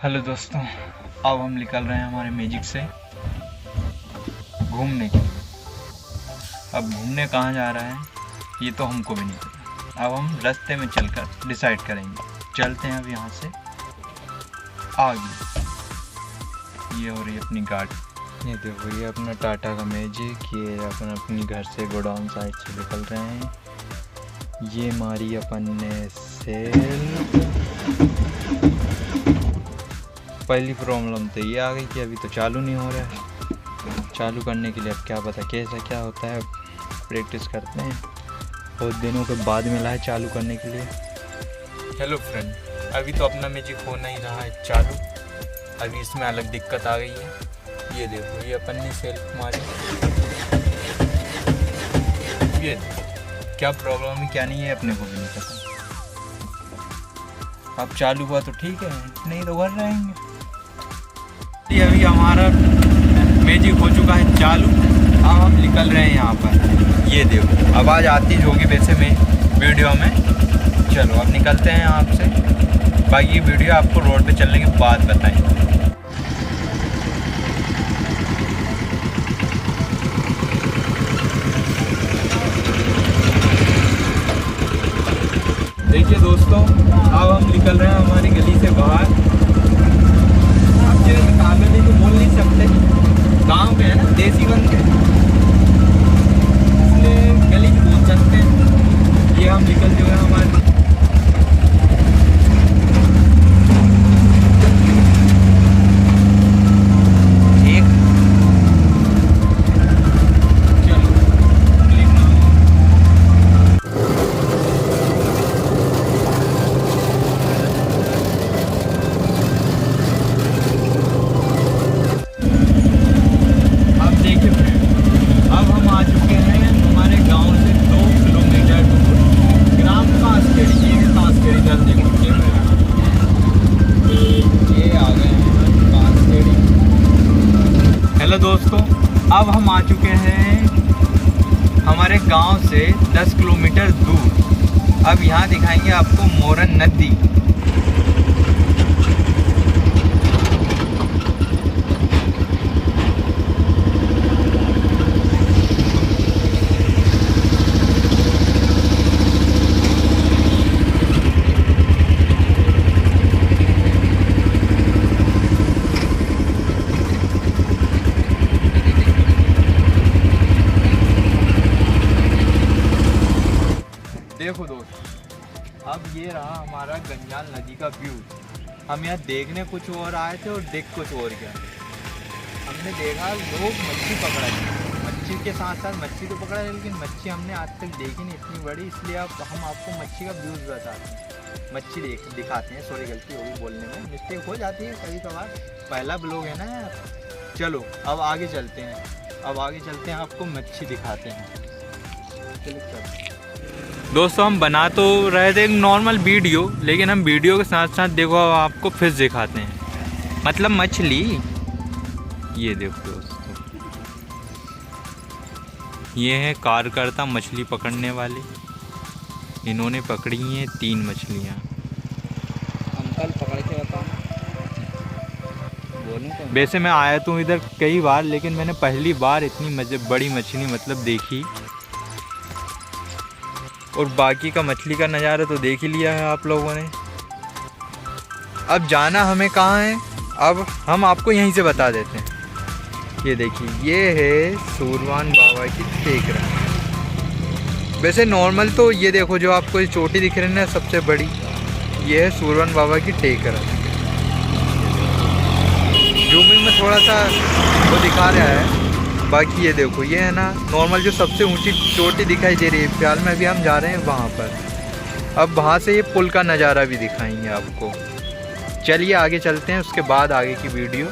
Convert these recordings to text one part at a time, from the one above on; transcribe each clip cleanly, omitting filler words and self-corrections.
Hello दोस्तों, अब हम निकल रहे हैं हमारे मैजिक से घूमने के लिए। अब घूमने कहाँ जा रहा है ये तो हमको भी नहीं पता। अब हम रास्ते में चलकर डिसाइड करेंगे। चलते हैं अब यहाँ से आगे। ये हो रही अपनी गाड़ी, ये देखो, ये अपना टाटा का मैजिक। ये अपन अपनी घर से गोडाउन साइड से निकल रहे हैं। ये मारी अपन ने सेल। पहली प्रॉब्लम तो ये आ गई कि अभी तो चालू नहीं हो रहा है। चालू करने के लिए अब क्या पता कैसा क्या होता है, प्रैक्टिस करते हैं। बहुत दिनों के बाद मिला है चालू करने के लिए। हेलो फ्रेंड, अभी तो अपना मैजिक हो नहीं रहा है चालू। अभी इसमें अलग दिक्कत आ गई है। ये देखो, ये अपन ने सेल्फ मारी। ये क्या प्रॉब्लम है क्या नहीं है अपने को भी नहीं पता। अब चालू हुआ तो ठीक है, नहीं तो घर रहेंगे। अभी हमारा मैजिक हो चुका है चालू। अब हम निकल रहे हैं यहाँ पर। ये देखो, आवाज़ आती होगी वैसे में वीडियो में। चलो अब निकलते हैं यहाँ से। बाकी वीडियो आपको रोड पे चलने के बाद बताएंगे। देखिए दोस्तों, अब हम निकल रहे हैं हमारी गली से बाहर। कागज़ी तो बोल नहीं सकते, गांव के है ना, देसी बंदे, इसलिए गली में बोल सकते हैं। ये हम निकल जो है हमारे दोस्तों, अब हम आ चुके हैं हमारे गांव से 10 किलोमीटर दूर। अब यहाँ दिखाएंगे आपको मोरन नदी। देखो दोस्त, अब ये रहा हमारा गंजाल नदी का व्यू। हम यहाँ देखने कुछ और आए थे और देख कुछ और गया। हमने देखा लोग मच्छी पकड़ रहे हैं। मच्छी के साथ साथ मच्छी तो पकड़ा है, लेकिन मच्छी हमने आज तक देखी नहीं इतनी बड़ी। इसलिए अब हम आपको मच्छी का व्यूज़ बताते हैं, मच्छी दिखाते हैं। सॉरी, गलती होगी बोलने में, मिस्टेक हो जाती है कभी कभार। पहला ब्लॉग है ना यार। चलो अब आगे चलते हैं। अब आगे चलते हैं, आपको मच्छी दिखाते हैं। दोस्तों, हम बना तो रहे थे एक नॉर्मल वीडियो, लेकिन हम वीडियो के साथ साथ देखो आपको फिश दिखाते हैं, मतलब मछली। ये देखो दोस्तों, ये है कार्यकर्ता मछली पकड़ने वाले। इन्होंने पकड़ी हैं 3 मछलियाँ। अंकल पकड़ के बताओ। वैसे मैं आया तो इधर कई बार, लेकिन मैंने पहली बार इतनी बड़ी मछली मतलब देखी। और बाकी का मछली का नज़ारा तो देख ही लिया है आप लोगों ने। अब जाना हमें कहाँ है, अब हम आपको यहीं से बता देते हैं। ये देखिए, ये है सूरवान बाबा की टेकरा। वैसे नॉर्मल तो ये देखो, जो आपको ये चोटी दिख रही है ना सबसे बड़ी, ये है सूरवान बाबा की टेकरा। जूमिंग में थोड़ा सा वो दिखा रहा है। बाकी ये देखो, ये है ना नॉर्मल जो सबसे ऊंची चोटी दिखाई दे रही है। फिलहाल में अभी हम जा रहे हैं वहाँ पर। अब वहाँ से ये पुल का नज़ारा भी दिखाएंगे आपको। चलिए आगे चलते हैं, उसके बाद आगे की वीडियो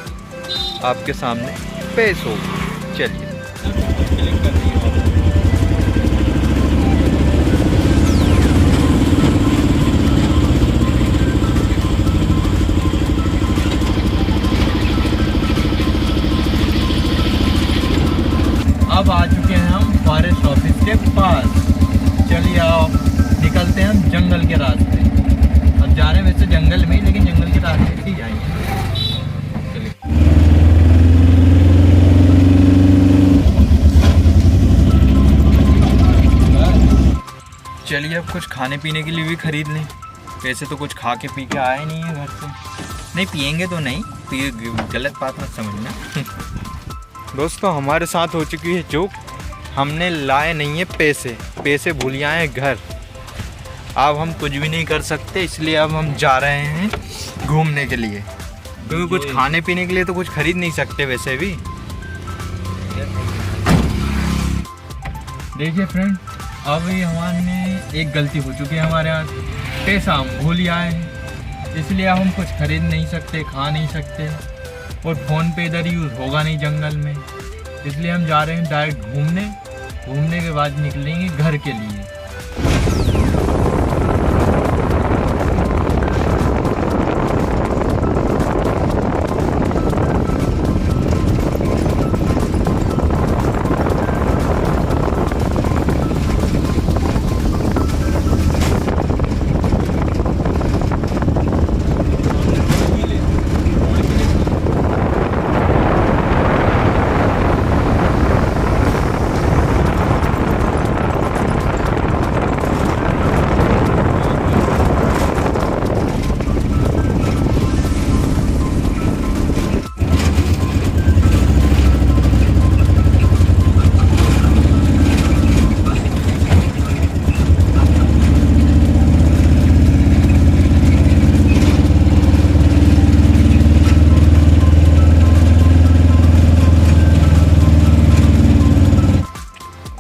आपके सामने पेश होगी। चलिए। अब आ चुके हैं हम फॉरेस्ट ऑफिस के पास। चलिए आओ, निकलते हैं हम जंगल के रास्ते। अब जा रहे हैं वैसे जंगल में, लेकिन जंगल के रास्ते से ही जाएंगे। चलिए अब कुछ खाने पीने के लिए भी खरीद लें। वैसे तो कुछ खा के पी के आए नहीं है घर से। नहीं पियेंगे तो नहीं, तो ये गलत बात मत समझना। दोस्तों हमारे साथ हो चुकी है चूक, हमने लाए नहीं है पैसे, पैसे भूल आए हैं घर। अब हम कुछ भी नहीं कर सकते, इसलिए अब हम जा रहे हैं घूमने के लिए, क्योंकि कुछ खाने पीने के लिए तो कुछ खरीद नहीं सकते वैसे भी। देखिए फ्रेंड, अब ये हमारे एक गलती हो चुकी है हमारे यहाँ, पैसा हम भूल ही आए हैं, इसलिए अब हम कुछ खरीद नहीं सकते, खा नहीं सकते, और फ़ोन पे इधर यूज़ होगा नहीं जंगल में, इसलिए हम जा रहे हैं डायरेक्ट घूमने। घूमने के बाद निकलेंगे घर के लिए।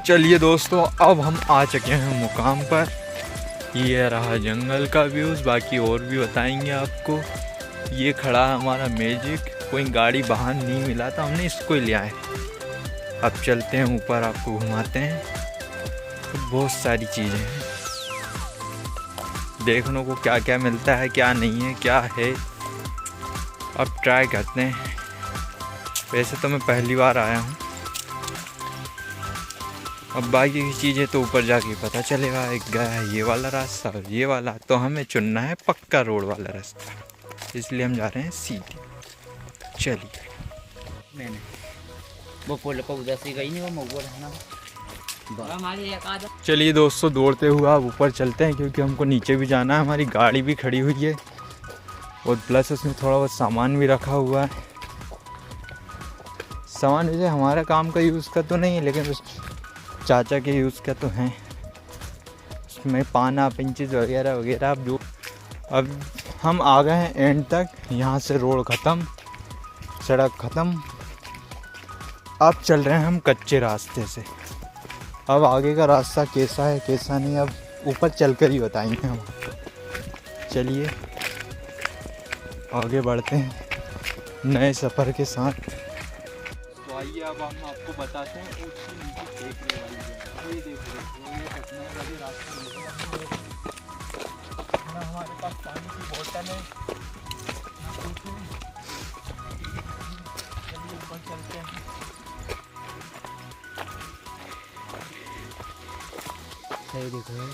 चलिए दोस्तों, अब हम आ चुके हैं मुकाम पर। ये रहा जंगल का व्यूज़, बाकी और भी बताएंगे आपको। ये खड़ा है हमारा मैजिक, कोई गाड़ी बाहर नहीं मिला था, हमने इसको ही लिया है। अब चलते हैं ऊपर, आपको घुमाते हैं। तो बहुत सारी चीज़ें हैं देखने को, क्या क्या मिलता है क्या नहीं है क्या है, अब ट्राई करते हैं। वैसे तो मैं पहली बार आया हूँ, अब बाकी की चीज़ें तो ऊपर जाके पता चलेगा। एक गया है ये वाला रास्ता और ये वाला, तो हमें चुनना है पक्का रोड वाला रास्ता, इसलिए हम जा रहे हैं सीधे। चलिए नहीं वो पुल को उधर से गई नहीं, वो मोगो रहना। चलिए दोस्तों, दौड़ते हुए आप ऊपर चलते हैं, क्योंकि हमको नीचे भी जाना है। हमारी गाड़ी भी खड़ी हुई है और प्लस उसमें थोड़ा बहुत सामान भी रखा हुआ है। सामान वैसे हमारा काम का यूज़ का तो नहीं है, लेकिन उस चाचा के यूज़ का तो हैं। उसमें पाना पिंचेस वगैरह वगैरह। अब हम आ गए हैं एंड तक, यहाँ से रोड ख़त्म, सड़क ख़त्म। अब चल रहे हैं हम कच्चे रास्ते से। अब आगे का रास्ता कैसा है कैसा नहीं, अब ऊपर चलकर ही बताएंगे हम। चलिए आगे बढ़ते हैं नए सफ़र के साथ। तो आइए अब हम आपको बताते हैं उसकी नीचे देखने वाली जगह। ये देखो, ये कटने वाली रास्ता ना, हमारे पास पानी की बोतल है। चलिए ऊपर चलते हैं। सही देखो,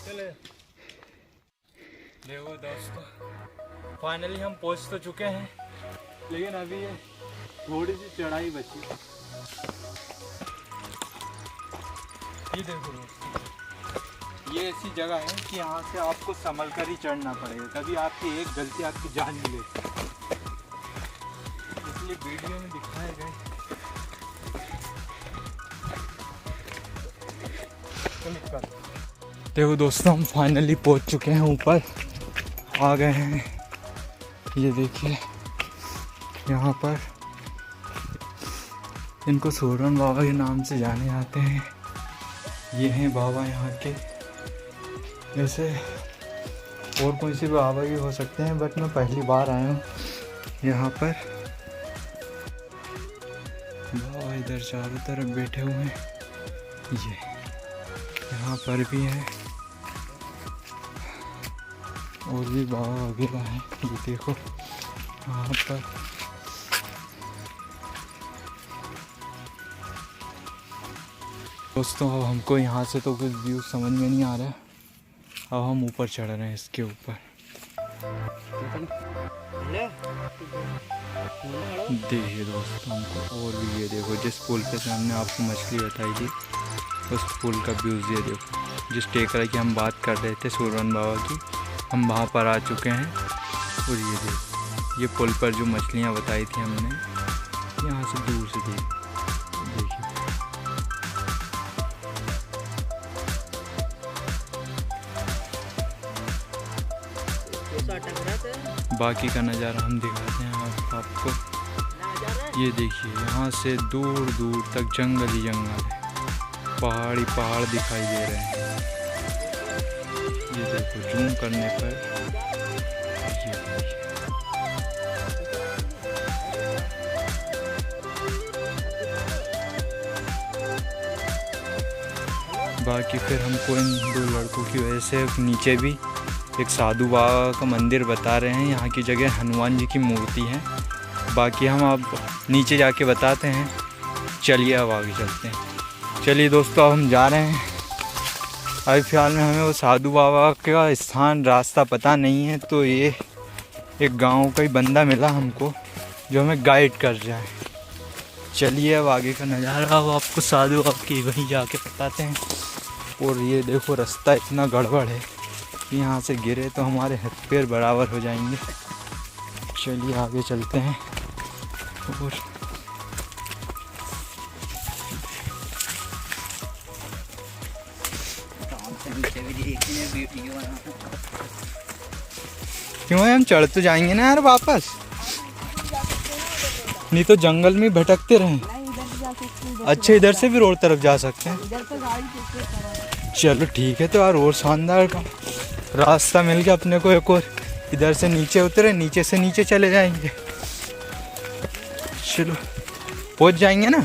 चले देखो दोस्तों, फाइनली हम पहुंच तो चुके हैं, लेकिन अभी ये थोड़ी सी चढ़ाई बची। ये देखो दोस्तों, ये ऐसी जगह है कि यहाँ से आपको संभल कर ही चढ़ना पड़ेगा, कभी आपकी एक गलती आपकी जान नहीं ले सकती, इसलिए वीडियो में दिखाए गए। देखो दोस्तों, हम फाइनली पहुँच चुके हैं ऊपर, आ गए हैं। ये देखिए यहाँ पर इनको सोरन बाबा के नाम से जाने जाते हैं। ये हैं बाबा यहाँ के। वैसे और कोई से भी बाबा भी हो सकते हैं, बट मैं पहली बार आया हूँ यहाँ पर। बाबा इधर चारों तरफ बैठे हुए हैं, ये यहाँ पर भी है, और भी बाबा वगैरह है। ये देखो यहाँ पर दोस्तों, अब हमको यहाँ से तो कुछ व्यू समझ में नहीं आ रहा है। अब हम ऊपर चढ़ रहे हैं इसके ऊपर। देखिए दोस्तों, हमको और भी ये देखो, जिस पुल पे से हमने आपको मछली बताई थी उस पुल का व्यूज़ ये देखो, जिस टेकरा की हम बात कर रहे थे सूरन बाबा की, हम वहाँ पर आ चुके हैं। और ये देखिए, ये पुल पर जो मछलियाँ बताई थी हमने, यहाँ से दूर से देखिए। बाकी का नज़ारा हम दिखाते हैं आपको। ये देखिए, यहाँ से दूर दूर तक जंगल ही जंगल है, पहाड़ी पहाड़ दिखाई दे रहे हैं। ये देखो, जूम करने पर ये देखिए। बाकी फिर हमको इन दो लड़कों की वजह से नीचे भी एक साधु बाबा का मंदिर बता रहे हैं। यहाँ की जगह हनुमान जी की मूर्ति है। बाकी हम अब नीचे जाके बताते हैं। चलिए अब आगे चलते हैं। चलिए दोस्तों, अब हम जा रहे हैं। अभी फ़िलहाल में हमें वो साधु बाबा का स्थान रास्ता पता नहीं है, तो ये एक गांव का ही बंदा मिला हमको जो हमें गाइड कर रहा है। चलिए अब आगे का नज़ारा अब आपको साधु बाबा की वहीं जाके बताते हैं। और ये देखो, रास्ता इतना गड़बड़ है, यहाँ से गिरे तो हमारे हाथ पैर बराबर हो जाएंगे। चलिए आगे चलते हैं। और क्यों है, हम चढ़ तो जाएंगे ना यार वापस, नहीं तो जंगल में भटकते रहें। अच्छा, इधर से भी रोड तरफ जा सकते हैं। चलो ठीक है, तो यार और शानदार का रास्ता मिल गया अपने को एक और। इधर से नीचे उतरे, नीचे से नीचे चले जाएंगे। चलो पहुंच जाएंगे ना।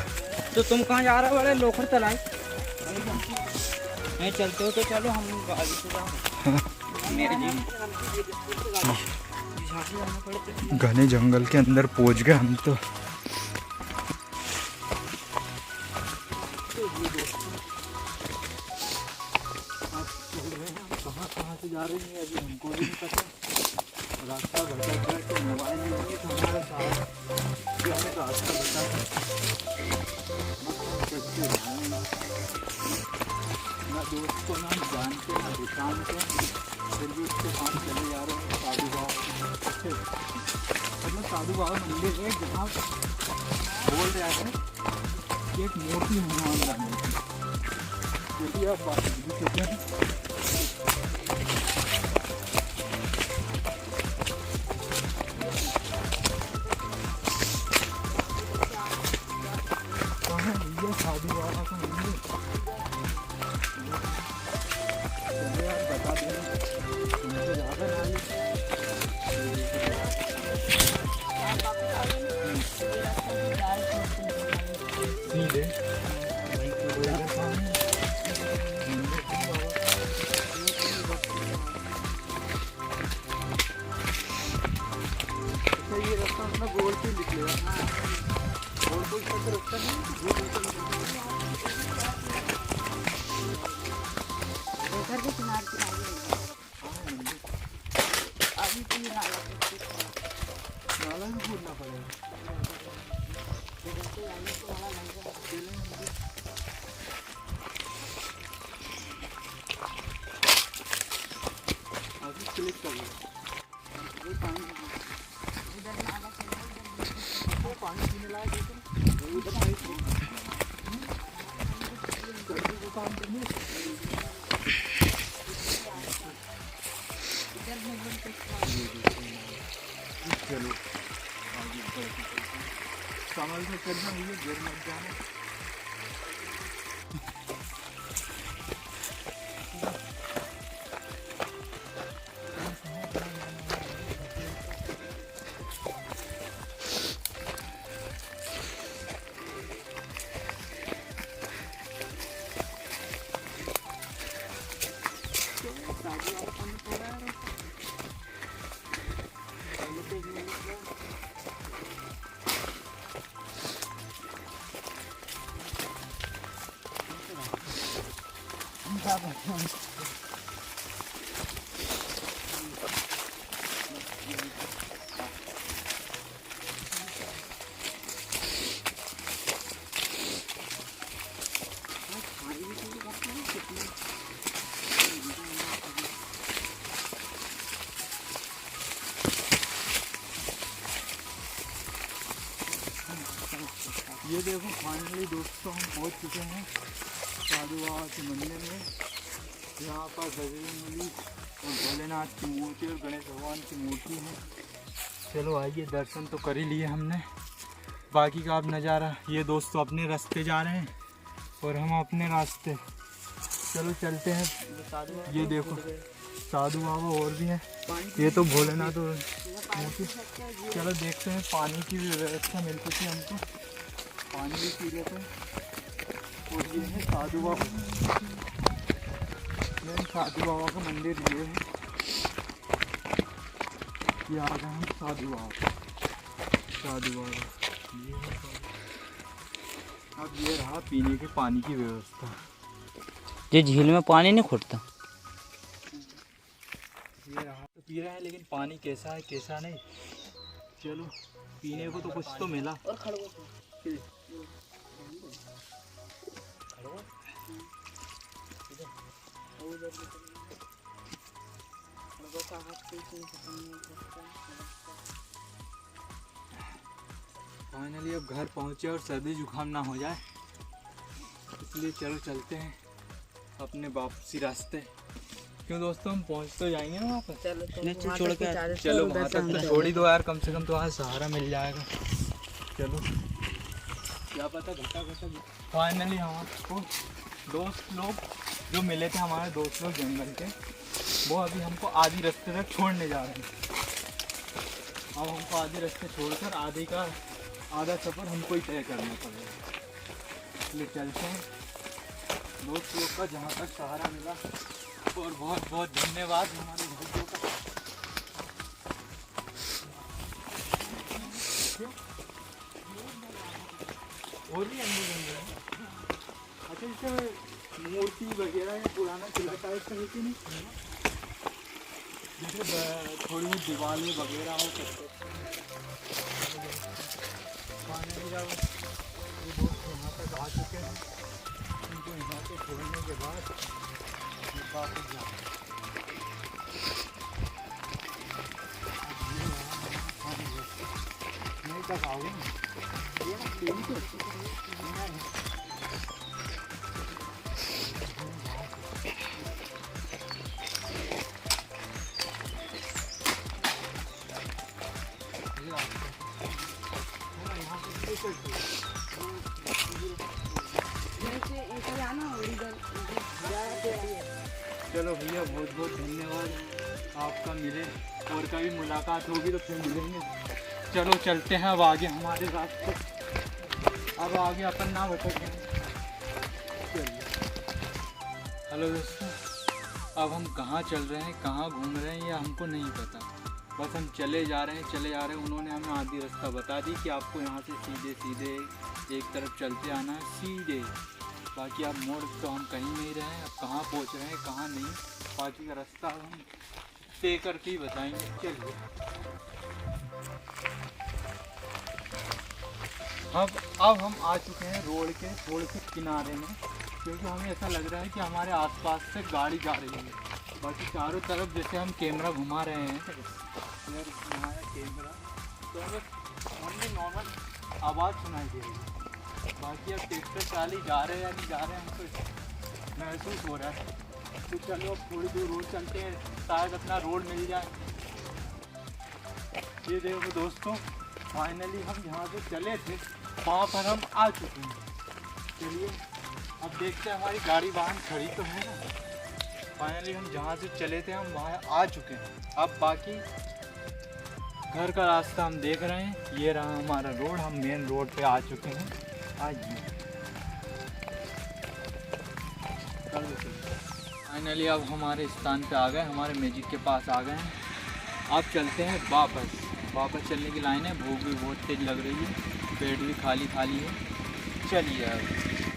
तो तुम कहाँ जा रहे हो? बड़े लोखर तलाई नहीं चलते हो तो चलो, हम आगे से जाओ। घने जंगल के अंदर पहुंच गए हम तो। कहाँ से जा रहे हैं अभी हमको भी नहीं पता। रास्ता भटक गया तो मोबाइल में नहीं था हमारे साथ, जो हमें रास्ता बता ना दोस्त को ना जानते ना दुकान के, फिर भी उसके साथ चले जा रहे हैं साधु बाबा। मतलब साधु बाबा मंदिर है जहाँ बोल रहे हैं एक मूर्ति हनुमान लाने की, क्योंकि आप बात भी चुके हैं। साधु बाबा का मंदिर बता दें, तुमको ज़्यादा सीधे ये रास्ता अपना गोल पे निकलेगा, गोल को इस रास्ता नहीं। नाला भी घूमना पड़ेगा। अभी क्लिक कर लो। पानी पीने लायक चलो संभल से चलना, मुझे गिर मत जाना। ये देखो फाइनली दोस्तों हम पहुंच चुके हैं साधु बाबा के मंदिर में। यहाँ पर बजरंगबली और भोलेनाथ की मूर्ति और गणेश भगवान की मूर्ति है। चलो आइए, दर्शन तो कर ही लिए हमने, बाकी का अब नज़ारा। ये दोस्तों अपने रास्ते जा रहे हैं और हम अपने रास्ते। चलो चलते हैं। ये देखो साधु बाबा और भी हैं, ये तो भोलेनाथ और मूर्ति। चलो देखते हैं, पानी की भी व्यवस्था मिल चुकी है हमको, पानी भी पी लेते हैं। और ये है साधु बाबा, साधु बाबा का मंदिर ये है। ये आ गए हम साधु बाबा, साधु बाबा ये है। अब ये रहा पीने के पानी की व्यवस्था। ये झील में पानी नहीं खुटता। ये रहा तो पी रहे हैं, लेकिन पानी कैसा है कैसा नहीं, चलो पीने को तो कुछ तो मिला। और फाइनली अब घर पहुँचे और सर्दी जुकाम ना हो जाए, इसलिए चलो चलते हैं अपने वापसी रास्ते। क्यों दोस्तों, हम पहुँच तो जाएंगे ना वहाँ पर। छोड़ के चलो वहाँ तक तो छोड़ ही दो यार, कम से कम तो वहाँ सहारा मिल जाएगा। चलो क्या पता घटा घटा। फाइनली हमको दोस्त लोग जो मिले थे, हमारे दोस्त लोग जंगल के, वो अभी हमको आधी रास्ते तक छोड़ने जा रहे हैं। अब हमको आधे रास्ते छोड़कर आधा सफ़र हमको ही तय करना पड़ेगा, इसलिए चलते हैं। दोस्त लोग का जहाँ तक सहारा मिला, और बहुत बहुत धन्यवाद हमारे दोस्तों का। और भी अंदर अच्छा, इससे मूर्ति वगैरह या पुराना किला टाइप का है कि नहीं, जैसे थोड़ी दीवारें वगैरह हो सकते। फाइनली जब ये दोस्त यहाँ तक आ चुके हैं, उनको यहाँ से छोड़ने के बाद वापस जाए। नहीं तक आओगे ये ना तेरी तो चलो भैया, बहुत बहुत धन्यवाद आपका। मिले और कभी मुलाकात होगी तो फिर मिलेंगे। चलो चलते हैं अब आगे हमारे रास्ते। अब आगे अपन ना भटकें। चलिए। हेलो दोस्तों, अब हम कहाँ चल रहे हैं, कहाँ घूम रहे हैं, ये हमको नहीं पता। बस हम चले जा रहे हैं। उन्होंने हमें आधी रास्ता बता दी कि आपको यहाँ से सीधे एक तरफ चलते आना है, सीधे। बाकी आप मोड़ तो हम कहीं नहीं रहे हैं, अब कहाँ पहुँच रहे हैं कहाँ नहीं, बाकी का रास्ता हम तय करके ही बताएंगे। चलिए। अब हम आ चुके हैं रोड के थोड़े से किनारे में, क्योंकि हमें ऐसा लग रहा है कि हमारे आसपास से गाड़ी जा रही है। बाकी चारों तरफ जैसे हम कैमरा घुमा रहे हैं, इधर घुमाया कैमरा, तो हमें नॉर्मल आवाज़ सुनाई दे रही है। बाकी अब ट्रैक्टर चाली जा रहे हैं या नहीं जा रहे हैं, हमको महसूस हो रहा है। तो चलो अब थोड़ी दूर रोड चलते हैं, शायद अपना रोड मिल जाए। ये देखो दोस्तों, फाइनली हम जहाँ से चले थे वहाँ पर हम आ चुके हैं। चलिए अब देखते हैं, हमारी गाड़ी वाहन खड़ी तो है ना। फाइनली हम जहाँ से चले थे हम वहाँ आ चुके हैं। अब बाकी घर का रास्ता हम देख रहे हैं। ये रहा हमारा रोड, हम मेन रोड पे आ चुके हैं। आइए। फाइनली अब हमारे स्थान पे आ गए, हमारे मैजिक के पास आ गए हैं। अब चलते हैं वापस चलने की लाइन है। भूख भी बहुत तेज लग रही है, पेट भी खाली है। चलिए अब